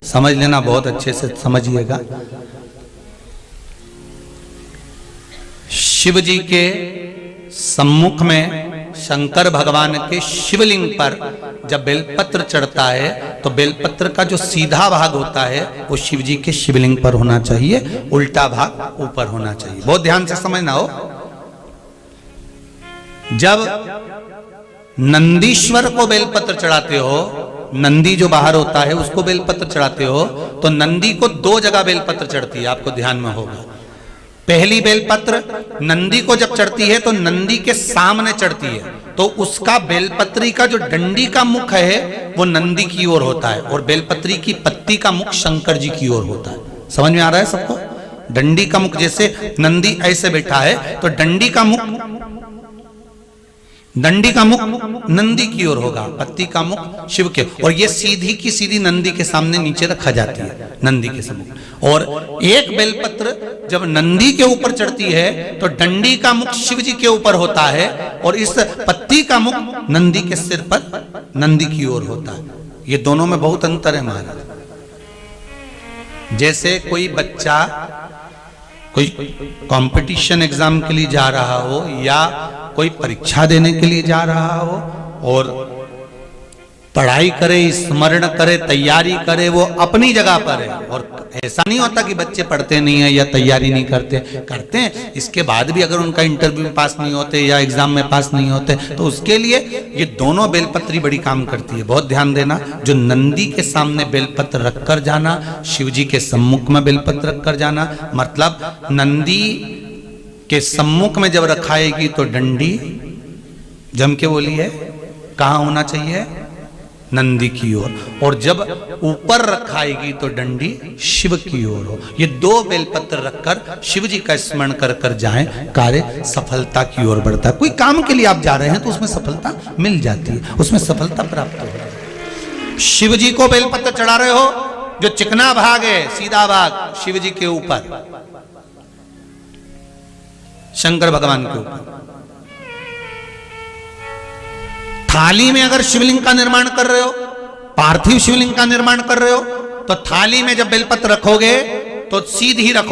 समझ लेना, बहुत अच्छे से समझिएगा। शिव जी के सम्मुख में शंकर भगवान के शिवलिंग पर जब बेलपत्र चढ़ता है तो बेलपत्र का जो सीधा भाग होता है वो शिव जी के शिवलिंग पर होना चाहिए, उल्टा भाग ऊपर होना चाहिए। बहुत ध्यान से समझना हो। जब नंदीश्वर को बेलपत्र चढ़ाते हो, नंदी जो बाहर होता है उसको बेलपत्र चढ़ाते हो, तो नंदी को दो जगह बेलपत्र चढ़ती है, आपको ध्यान में होगा। पहली बेलपत्र नंदी को जब चढ़ती है तो नंदी के सामने चढ़ती है, तो उसका बेलपत्री का जो डंडी का मुख है वो नंदी की ओर होता है और बेलपत्री की पत्ती का मुख शंकर जी की ओर होता है। समझ में आ रहा है सबको? डंडी का मुख, जैसे नंदी ऐसे बैठा है तो डंडी का मुख नंदी की ओर होगा, पत्ती का मुख शिव के, और ये सीधी की सीधी नंदी के सामने नीचे रखा जाती है, नंदी के सम्मुख। और एक बेलपत्र जब नंदी के ऊपर चढ़ती है तो डंडी का मुख शिव जी के ऊपर होता है और इस पत्ती का मुख नंदी के सिर पर नंदी की ओर होता है। ये दोनों में बहुत अंतर है महाराज। जैसे कोई बच्चा कोई कंपटीशन एग्जाम के लिए जा रहा हो या कोई परीक्षा देने के लिए जा रहा हो और पढ़ाई करे, स्मरण करे, तैयारी करे, वो अपनी जगह पर है। और ऐसा नहीं होता कि बच्चे पढ़ते नहीं है या तैयारी नहीं करते हैं। इसके बाद भी अगर उनका इंटरव्यू में पास नहीं होते या एग्जाम में पास नहीं होते तो उसके लिए ये दोनों बेलपत्री बड़ी काम करती है। बहुत ध्यान देना, जो नंदी के सामने बेलपत्र रखकर जाना, शिव जी के सम्मुख में बेलपत्र रखकर जाना, मतलब नंदी के सम्मुख में जब रखाएगी तो डंडी, जम के बोलिए, कहाँ होना चाहिए? नंदी की ओर। और जब ऊपर रखाएगी तो डंडी शिव की ओर हो। ये दो बेलपत्र रखकर शिव जी का स्मरण कर कर जाएं, कार्य सफलता की ओर बढ़ता है। कोई काम के लिए आप जा रहे हैं तो उसमें सफलता मिल जाती है, उसमें सफलता प्राप्त हो। शिव जी को बेलपत्र चढ़ा रहे हो, जो चिकना भाग है, सीधा भाग शिव जी के ऊपर, शंकर भगवान के ऊपर। थाली में अगर शिवलिंग का निर्माण कर रहे हो, पार्थिव शिवलिंग का निर्माण कर रहे हो, तो थाली में जब बेलपत्र रखोगे तो सीधी रखो।